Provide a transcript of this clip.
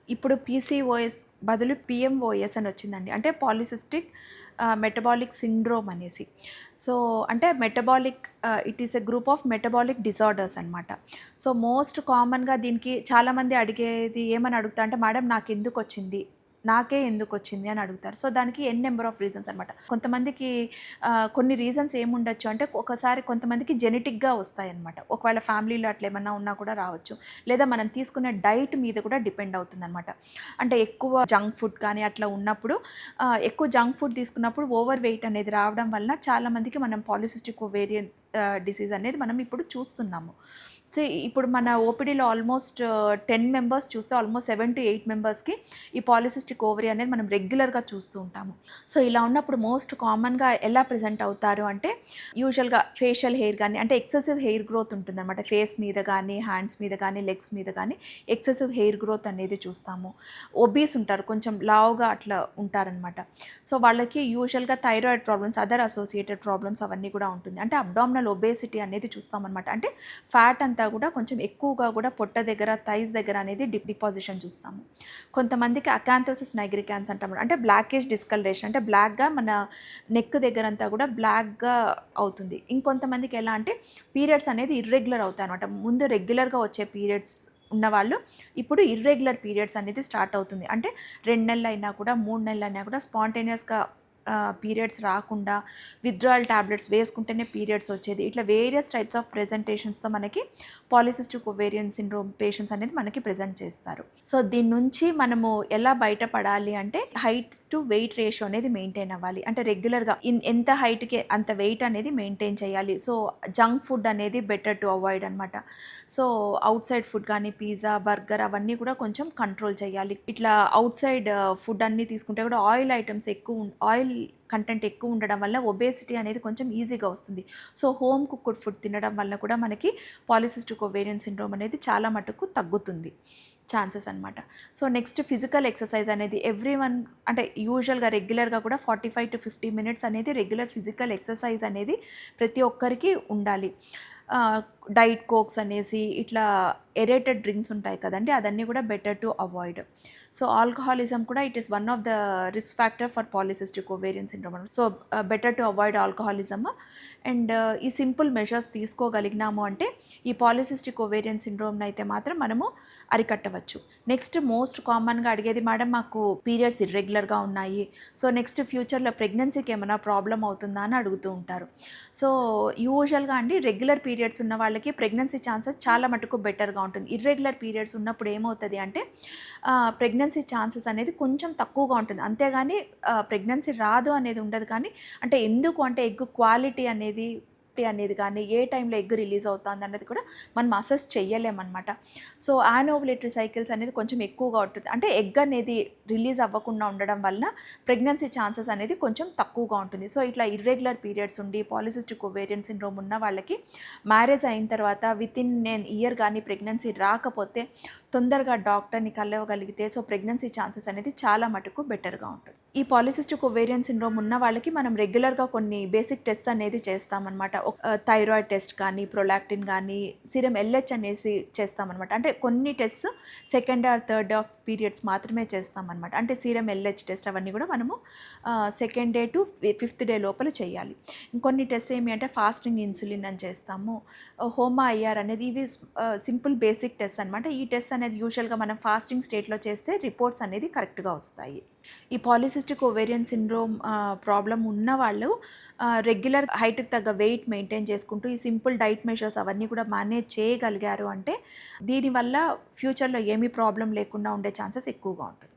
ఇప్పుడు పీసీఓఎస్ బదులు పీఎంఓఎస్ అని వచ్చిందండి. అంటే పాలిసిస్టిక్ మెటబాలిక్ సిండ్రోమ్ అనేసి. సో, అంటే metabolic it is a group of metabolic disorders అనమాట. సో, మోస్ట్ కామన్‌గా దీనికి చాలామంది అడిగేది ఏమని అడుగుతా అంటే, మేడం నాకెందుకొచ్చింది? నాకే ఎందుకొచ్చింది అని అడుగుతారు. సో, దానికి నెంబర్ ఆఫ్ రీజన్స్ అనమాట. కొంతమందికి కొన్ని రీజన్స్ ఏముండొచ్చు అంటే, ఒకసారి కొంతమందికి జెనెటిక్‌గా వస్తాయన్నమాట. ఒకవేళ ఫ్యామిలీలో అట్లా ఏమన్నా ఉన్నా కూడా రావచ్చు. లేదా మనం తీసుకునే డైట్ మీద కూడా డిపెండ్ అవుతుందనమాట. అంటే ఎక్కువ జంక్ ఫుడ్ కానీ అట్లా ఉన్నప్పుడు ఎక్కువ జంక్ ఫుడ్ తీసుకున్నప్పుడు ఓవర్ వెయిట్ అనేది రావడం వలన చాలామందికి మనం పాలిసిస్టిక్ ఓవేరియన్ డిసీజ్ అనేది మనం ఇప్పుడు చూస్తున్నాము. సో, ఇప్పుడు మన ఓపీడీలో ఆల్మోస్ట్ 10 మెంబర్స్ చూస్తే ఆల్మోస్ట్ 7-8 మెంబర్స్‌కి ఈ పాలిసిస్టిక్ ఓవరీ అనేది మనం రెగ్యులర్‌గా చూస్తూ ఉంటాము. సో, ఇలా ఉన్నప్పుడు మోస్ట్ కామన్‌గా ఎలా ప్రెజెంట్ అవుతారు అంటే, యూజువల్‌గా ఫేషియల్ హెయిర్ గానీ, అంటే ఎక్సెసివ్ హెయిర్ గ్రోత్ ఉంటుందన్నమాట. ఫేస్ మీద గానీ, హ్యాండ్స్ మీద గానీ, లెగ్స్ మీద గానీ ఎక్సెసివ్ హెయిర్ గ్రోత్ అనేది చూస్తాము. ఒబీస్ ఉంటారు, కొంచెం లావుగా అట్లా ఉంటారనమాట. సో, వాళ్ళకి యూజువల్‌గా thyroid problems, other associated problems అవన్నీ కూడా ఉంటుంది. అంటే అబ్డామినల్ ఒబేసిటీ అనేది చూస్తామనమాట. అంటే ఫ్యాట్ అంతా కూడా కొంచెం ఎక్కువగా కూడా పొట్ట దగ్గర, థైస్ దగ్గర అనేది డిపాజిషన్ చూస్తాము. కొంతమందికి అకాంథోసిస్ నైగ్రికాన్స్ అంటాం. అంటే బ్లాకిష్ డిస్కలరేషన్, అంటే బ్లాక్‌గా మన నెక్ దగ్గరంతా కూడా బ్లాక్‌గా అవుతుంది. ఇంకొంతమందికి ఎలా అంటే పీరియడ్స్ అనేది ఇర్రెగ్యులర్ అవుతాయన్నమాట. ముందు రెగ్యులర్‌గా వచ్చే పీరియడ్స్ ఉన్నవాళ్ళు ఇప్పుడు ఇర్రెగ్యులర్ పీరియడ్స్ అనేది స్టార్ట్ అవుతుంది. అంటే 2 నెలలైనా కూడా, 3 నెలలైనా కూడా స్పాంటేనియస్‌గా పీరియడ్స్ రాకుండా విత్డ్రాయల్ టాబ్లెట్స్ వేసుకుంటేనే పీరియడ్స్ వచ్చేది. ఇట్లా వేరియస్ టైప్స్ ఆఫ్ ప్రెజెంటేషన్స్‌తో మనకి పాలిసిస్టిక్ ఓవేరియన్ సిండ్రోమ్ పేషెంట్స్ అనేది మనకి ప్రెజెంట్ చేస్తారు. సో, దీని నుంచి మనము ఎలా బయటపడాలి అంటే హైట్ టు వెయిట్ రేషియో అనేది మెయింటైన్ అవ్వాలి. అంటే రెగ్యులర్‌గా ఎంత హైట్‌కి అంత వెయిట్ అనేది మెయింటైన్ చేయాలి. సో, జంక్ ఫుడ్ అనేది బెటర్ టు అవాయిడ్ అనమాట. సో, ఔట్ సైడ్ ఫుడ్ కానీ పిజ్జా, బర్గర్ అవన్నీ కూడా కొంచెం కంట్రోల్ చేయాలి. ఇట్లా ఔట్ సైడ్ ఫుడ్ అన్నీ తీసుకుంటే కూడా ఆయిల్ ఐటెమ్స్ ఆయిల్ కంటెంట్ ఎక్కువ ఉండడం వల్ల ఒబేసిటీ అనేది కొంచెం ఈజీగా వస్తుంది. సో, హోమ్ కుక్డ్ ఫుడ్ తినడం వల్ల కూడా మనకి పాలిసిస్టిక్ ఓవేరియన్ సిండ్రోమ్ అనేది చాలా మటుకు తగ్గుతుంది ఛాన్సెస్ అనమాట. సో, నెక్స్ట్ ఫిజికల్ ఎక్సర్సైజ్ అనేది ఎవ్రీవన్, అంటే యూజువల్‌గా రెగ్యులర్‌గా కూడా 45-50 మినిట్స్ అనేది రెగ్యులర్ ఫిజికల్ ఎక్సర్సైజ్ అనేది ప్రతి ఒక్కరికి ఉండాలి. డైట్ కోక్స్ అనేసి ఇట్లా ఎరేటెడ్ డ్రింక్స్ ఉంటాయి కదండీ! అదన్నీ కూడా better to avoid. So, alcoholism కూడా it is one of the risk factor for polycystic ovarian syndrome. So, better to avoid alcoholism. And ఈ సింపుల్ మెజర్స్ తీసుకోగలిగినాము అంటే ఈ పాలిసిస్టిక్ ఓవేరియన్ సిండ్రోమ్‌ని అయితే మాత్రం మనము అరికట్టవచ్చు. నెక్స్ట్ మోస్ట్ కామన్‌గా అడిగేది, మేడం మాకు పీరియడ్స్ ఇర్రెగ్యులర్‌గా ఉన్నాయి. సో, నెక్స్ట్ ఫ్యూచర్‌లో ప్రెగ్నెన్సీకి ఏమైనా ప్రాబ్లమ్ అవుతుందా అని అడుగుతూ ఉంటారు. సో, యూజువల్‌గా అండి రెగ్యులర్ పీరియడ్స్ ఉన్న వాళ్ళకి ప్రెగ్నెన్సీ ఛాన్సెస్ చాలా మటుకు బెటర్‌గా ఉంటుంది. ఇర్రెగ్యులర్ పీరియడ్స్ ఉన్నప్పుడు ఏమవుతది అంటే ప్రెగ్నెన్సీ ఛాన్సెస్ అనేది కొంచెం తక్కువగా ఉంటుంది. అంతేగాని ప్రెగ్నెన్సీ రాదు అనేది ఉండదు. కానీ అంటే ఎందుకు అంటే ఎగ్ క్వాలిటీ అనేది కానీ, ఏ టైంలో ఎగ్ రిలీజ్ అవుతుంది అన్నది కూడా మనం అసెస్ చెయ్యలేమనమాట. సో, యానోవులేటరీ సైకిల్స్ అనేది కొంచెం ఎక్కువగా ఉంటుంది. అంటే ఎగ్ అనేది రిలీజ్ అవ్వకుండా ఉండడం వలన ప్రెగ్నెన్సీ ఛాన్సెస్ అనేది కొంచెం తక్కువగా ఉంటుంది. సో, ఇట్లా ఇర్రెగ్యులర్ పీరియడ్స్ ఉండి పాలిసిస్టిక్ ఓవేరియన్ సిండ్రోమ్ ఉన్న వాళ్ళకి మ్యారేజ్ అయిన తర్వాత వితిన్ ఎన్ ఇయర్ కానీ ప్రెగ్నెన్సీ రాకపోతే తొందరగా డాక్టర్ని కలవగలిగితే సో, ప్రెగ్నెన్సీ ఛాన్సెస్ అనేది చాలా మటుకు బెటర్‌గా ఉంటుంది. ఈ పాలిసిస్టిక్ ఓవేరియన్ సిండ్రోమ్ ఉన్న వాళ్ళకి మనం రెగ్యులర్‌గా కొన్ని బేసిక్ టెస్ట్స్ అనేది చేస్తామన్నమాట. థైరాయిడ్ టెస్ట్ కానీ, ప్రొలాక్టిన్ కానీ, సీరం ఎల్‌హెచ్ అనేసి చేస్తామన్నమాట. అంటే కొన్ని tests second or third of periods మాత్రమే చేస్తామన్నమాట. అంటే సీరం ఎల్‌హెచ్ టెస్ట్ అవన్నీ కూడా మనము second day to fifth day లోపల చేయాలి. ఇంకొన్ని టెస్ట్ ఏమి అంటే ఫాస్టింగ్ ఇన్సులిన్ అని చేస్తాము. హోమా ఐఆర్ అనేది ఇవి సింపుల్ బేసిక్ టెస్ట్ అనమాట. ఈ టెస్ట్ అనేది యూజువల్‌గా మనం ఫాస్టింగ్ స్టేట్‌లో చేస్తే రిపోర్ట్స్ అనేది కరెక్ట్‌గా వస్తాయి. ఈ పాలిసిస్టిక్ ఓవేరియన్ సిండ్రోమ్ ప్రాబ్లమ్ ఉన్నవాళ్ళు రెగ్యులర్ హైట్‌కి తగ్గ వెయిట్ మెయింటైన్ చేసుకుంటూ ఈ సింపుల్ డైట్ మెజర్స్ అవన్నీ కూడా మేనేజ్ చేయగలిగారు అంటే దీనివల్ల ఫ్యూచర్‌లో ఏమీ ప్రాబ్లమ్ లేకుండా ఉండే ఛాన్సెస్ ఎక్కువగా ఉంటుంది.